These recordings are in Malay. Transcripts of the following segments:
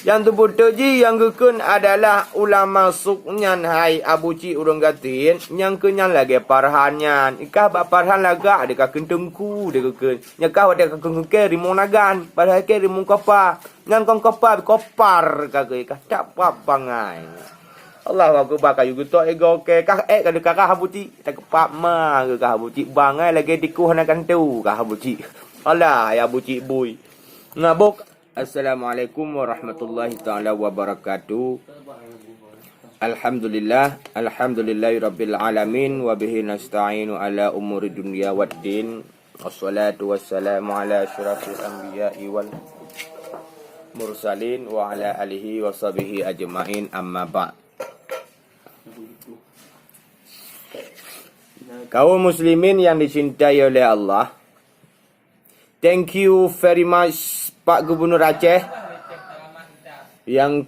Yang tu betul ji, yang kekun adalah ulama suknyan hai Abu Cik urang gatin, yang kenyan lagi parhanyan. Ikah bak parhan lagak adakah kentengku dia kekun. Nyakah adakah kengke rimong nagan, padahal ke rimong kopa. Ngan kong kopa kopar kagak ikah tak papangai. Allah aku bakal juga tu ego ke kah kada kakah Abu Cik tak kepak ma ke kah Abu Cik bangai lagi dikuh nakan tu kah Abu Cik. Allah ya Abu Cik boy. Ngabuk. Assalamualaikum warahmatullahi taala wabarakatuh. Alhamdulillahirabbil alamin wa bihi nasta'inu ala umuri dunya waddin. Wassalatu wassalamu ala asyrafil anbiya'i wal mursalin wa ala alihi washabihi ajmain amma ba'. Kaum muslimin yang dicintai oleh Allah, thank you very much Pak Gubernur Aceh yang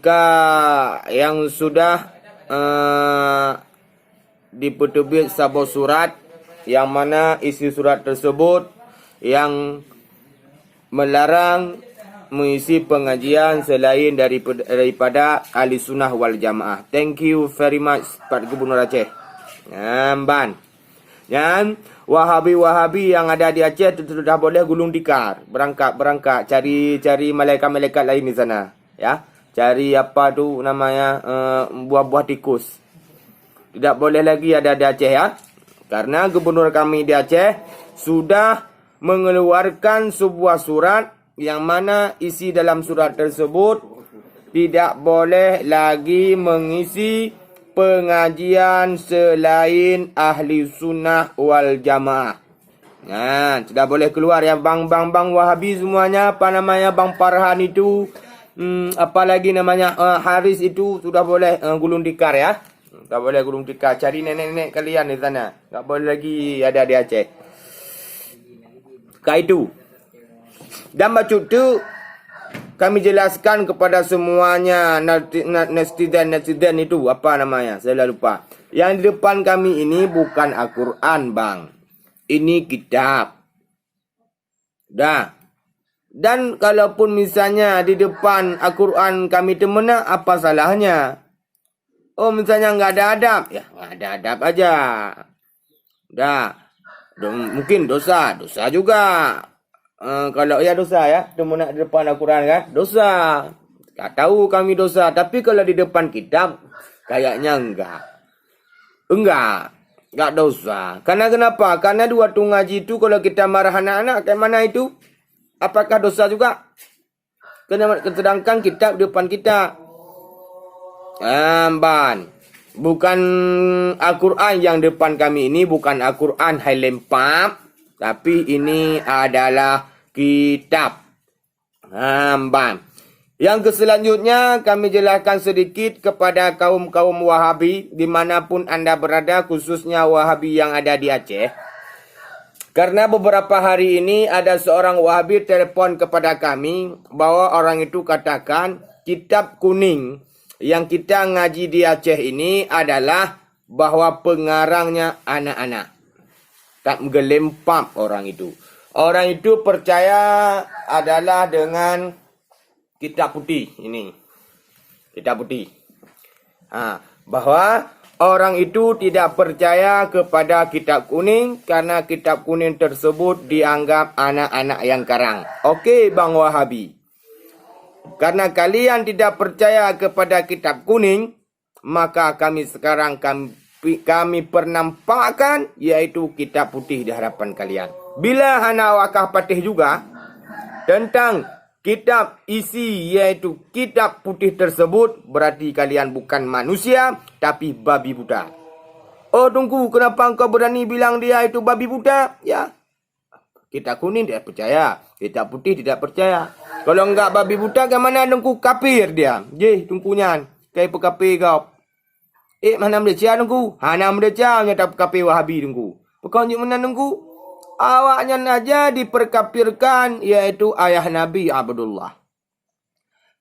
sudah diperbit sebuah surat yang mana isi surat tersebut yang melarang mengisi pengajian selain daripada ahli sunnah wal jamaah. Thank you very much Pak Gubernur Aceh. Ban. Dan Wahabi-Wahabi yang ada di Aceh sudah boleh gulung tikar. Berangkat cari malaikat-malaikat lain di sana, ya. Cari apa tu namanya buah-buah tikus. Tidak boleh lagi ada di Aceh, ya. Karena gubernur kami di Aceh sudah mengeluarkan sebuah surat yang mana isi dalam surat tersebut tidak boleh lagi mengisi pengajian selain ahli sunnah wal jamaah. Nah, sudah boleh keluar ya bang Wahabi semuanya, apa namanya Bang Farhan itu, apalagi namanya Haris itu sudah boleh gulung tikar ya. Sudah boleh gulung tikar. Cari nenek-nenek kalian di sana. Tak boleh lagi ada di Aceh. Kak itu. Dan bacuk tu kami jelaskan kepada semuanya netizen itu apa namanya, saya lupa. Yang di depan kami ini bukan Al-Quran bang, ini kitab. Dah. Dan kalaupun misalnya di depan Al-Quran kami temena, apa salahnya? Oh misalnya nggak ada adab, ya nggak ada adab aja. Dah. Mungkin dosa juga. Kalau ya dosa ya, temu nak di depan Al-Quran kan, dosa. Tak tahu kami dosa, tapi kalau di depan kitab kayaknya enggak dosa. Karena kenapa? Karena dua tu ngaji itu kalau kita marah anak-anak kayak mana itu? Apakah dosa juga? Sedangkan kitab di depan kita. Bukan Al-Quran yang depan kami ini bukan Al-Quran hai lempap. Tapi ini adalah kitab. Yang selanjutnya kami jelaskan sedikit kepada kaum-kaum Wahabi dimanapun anda berada, khususnya Wahabi yang ada di Aceh. Karena beberapa hari ini ada seorang Wahabi telepon kepada kami bahwa orang itu katakan kitab kuning yang kita ngaji di Aceh ini adalah bahwa pengarangnya anak-anak. Tak gelempap orang itu. Orang itu percaya adalah dengan kitab putih ini. Kitab putih. Bahwa orang itu tidak percaya kepada kitab kuning karena kitab kuning tersebut dianggap anak-anak yang karang. Okey Bang Wahabi. Karena kalian tidak percaya kepada kitab kuning, maka kami sekarang kami pernampakkan yaitu kitab putih di hadapan kalian. Bila hana wakah patih juga tentang kitab isi yaitu kitab putih tersebut, berarti kalian bukan manusia tapi babi buta. Oh tunggu, kenapa engkau berani bilang dia itu babi buta? Ya, kitab kuning tidak percaya, kitab putih tidak percaya. Kalau enggak babi buta, bagaimana tunggu kafir dia? Tunggunya kayak pekapir kau. Mana Malaysia tunggu? Hana Malaysia nyata kapi Wahabi tunggu. Pekau mana tunggu? Awaknya aja diperkafirkan yaitu ayah Nabi Abdullah.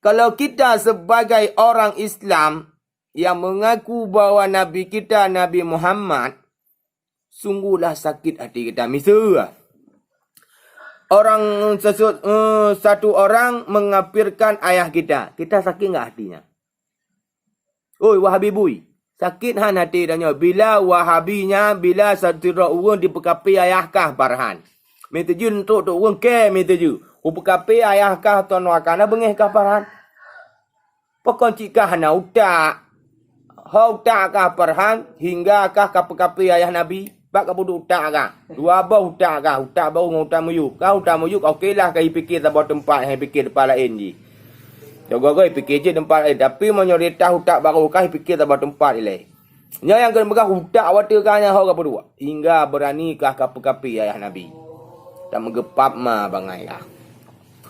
Kalau kita sebagai orang Islam yang mengaku bahwa Nabi kita Nabi Muhammad, sungguhlah sakit hati kita. Misal satu orang mengafirkan ayah kita. Kita sakit enggak hatinya? Oi, Wahabi bui. Sakit han hati danya. Bila Wahabinya, bila satu orang dipekapi ayahkah Farhan. Metujun untuk orang ke metuju. Upekapi ayahkah tuan wakana bengihkah Farhan. Pokon cikah hana utak. Hau utak kah Farhan. Hingga kah kapekapi ayah Nabi. Bak kabudu utak kah. Dua bau utak kah. Utak bau dengan utak muyuk. Kau utak muyuk okey lah. Kau fikir tabah tempat. Kau fikir tempat lain je. Jaga-jaga fikir je tempat lain. Tapi mayoritas utak baru kah fikir tabah tempat lain. Yang kena pegang utak watakahnya hau kapudua. Hingga berani kah kapekapi ayah Nabi. Tak menggepap ma bangai lah.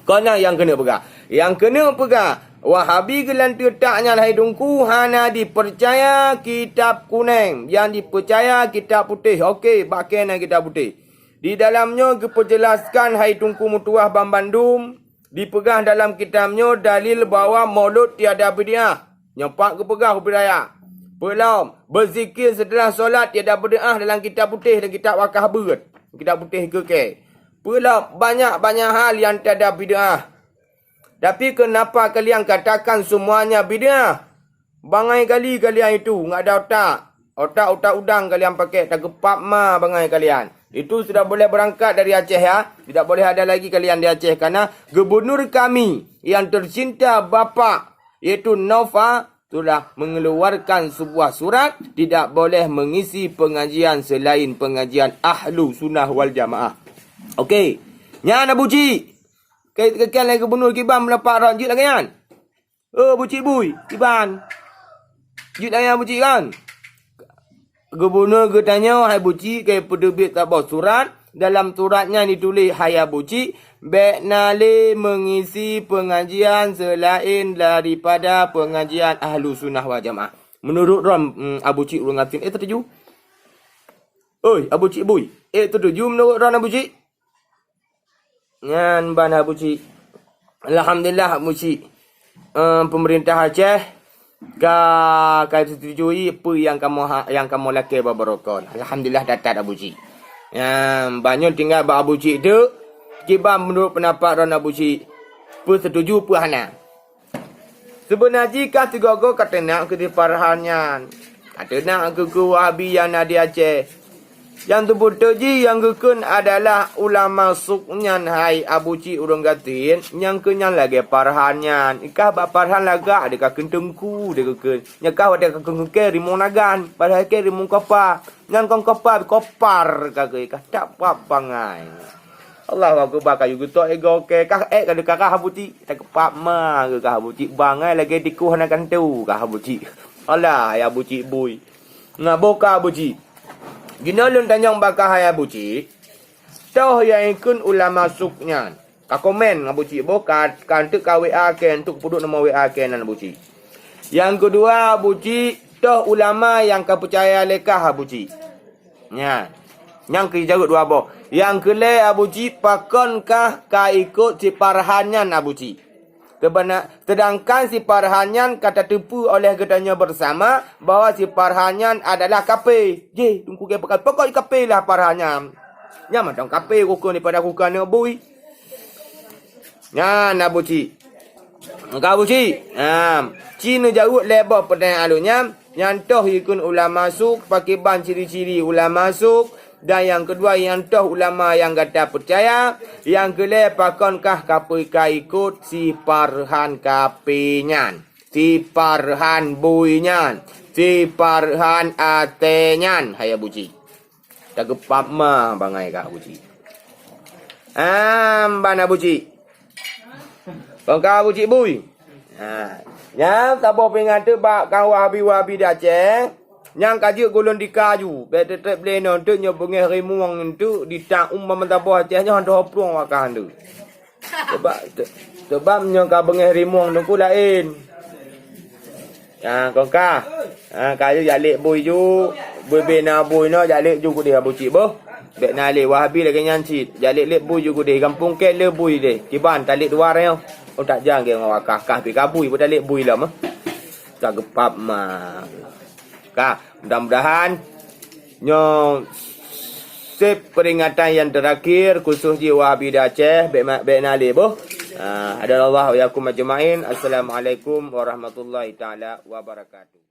Kena yang kena pegang. Yang kena pegang. Wahabi gelan tetaknya lahai dungku. Hana dipercaya kitab kuning. Yang dipercaya kitab putih. Okey, bakena kitab putih. Di dalamnya diperjelaskan hai tungku mutuah Bam Bandung. Dipegang dalam kitabnya dalil bahawa maulud tiada bid'ah. Nyempak ke pegang budaya. Belum. Berzikir setelah solat tiada bid'ah dalam kitab putih dan kitab wakah berat. Kitab putih ke. Belum. Banyak-banyak hal yang tiada bid'ah. Tapi kenapa kalian katakan semuanya bid'ah? Bangai kali kalian itu. Nggak ada otak. Otak-otak udang kalian pakai. Tak kepap ma bangai kalian. Itu sudah boleh berangkat dari Aceh ya. Tidak boleh ada lagi kalian di Aceh. Karena gubernur kami yang tercinta bapa iaitu Nova telah mengeluarkan sebuah surat. Tidak boleh mengisi pengajian selain pengajian Ahlu Sunnah wal Jamaah. Okey. Nyan Abu Cik. Kekian lagi gubernur Kiban melepak ranjit lagi kan. Oh Abu Cik bui. Kiban. Jit lagi Abu Cik kan. Gubernur katanya, hai buci, kaya pedebit tabah surat. Dalam suratnya ditulis, hai buci, bek nali mengisi pengajian selain daripada pengajian Ahlu Sunnah wal Jamaah. Menurut Ram, Abu Cik urang ngatin, tertuju? Oi, Abu Cik bui. Tertuju menurut Ram Abu Cik? Ngan ban Abu Cik. Alhamdulillah Abu Cik. Pemerintah Aceh kau setujui apa yang kamu lakukan berbarokah. Alhamdulillah datat Abu Cik. Banyak tinggal Abu Cik tu. Kiban menurut pendapat Ron Abu Cik. Setuju apa hana. Sebenarnya jika tiga-tiga kata nak ke Farhannya. Kata nak ke Wahabi yang ada Aceh. Yang tu betul je yang kekun adalah ulama suknyan hai Abu Cik urang gatin. Yang kenyan lagi Farhanyan. Ikah bak Farhan lagak adakah kentengku dia kekun. Nyakah adakah kekun rimong nagan. Padahal ke rimong kopar. Yang kong kopar kagak ikah tak papangai. Allah aku bakal juga tok ego ke kah kada kakah Abu Cik. Tak kepap ma ke kah Abu Cik bangai lagi dikuh nak tu kah Abu Cik. Allah ya Abu Cik bui. Ngaboka Abu Cik. Gina lun tanyang bakal hai Abu Cik. Tahu yang ikun ulama suknya. Ka komen Abu Cik bokat kan tu ka WA ken tu puduk nama WA ken Abu Cik. Yang kedua Abu Cik, tahu ulama yang ka percaya lekah Abu Cik. Nya. Yang ke jarut dua boh. Yang kele Abu Cik pakonkah ka ikut si Farhanyan Abu Cik. Sedangkan si Farhanyan kata tipu oleh katanya bersama bahawa si Farhanyan adalah kape. Je, tunggu ke pekat. Pokok kape lah Farhanyan. Nya macam kape rukun daripada rukun ni bui. Nya Abu Cik. Engkau Abu Cik. Cina jarut lebar pertanyaan alunya. Yang toh ikun ulama masuk pakai ban ciri-ciri ulama masuk. Dan yang kedua yang toh ulama yang kata percaya. Yang kedua pakonkah kapika ikut si Farhan kapinyan. Si Farhan buinyan. Si Farhan atenyan. Hai Abu Cik. Tak kepap mah bangai kah Abu Cik. Ban Abu Cik. Kongkau Abu Cik bui. Ya, tak boleh pengata bak kau Wahabi di Aceh. Yang kaji golon di kaju. Betul tak boleh nanti nyobongnya rimuang itu di tak umam tabah Acehnya hendak hoplong wakahan tu. Sebab nyongka bengeh rimuang tu lain. Ya, kongkah. Kayu jalik bui ju. Bui bina bui no jalik ju dia Abu Cik boh. Bek nalik Wahabi lagi nyancit. Jalik lek bui ju dia kampung ke le bui dia. Kiban talik dua reo. Oh tak jang ke dengan wakah kah pi kabui pun talik bui lah mah. Tak gepap mah. Kah, mudah-mudahan nyo sip peringatan yang terakhir khusus di Wahabi Aceh baik nali boh. Hadanallahu wa yakum ajmain. Assalamualaikum warahmatullahi taala wabarakatuh.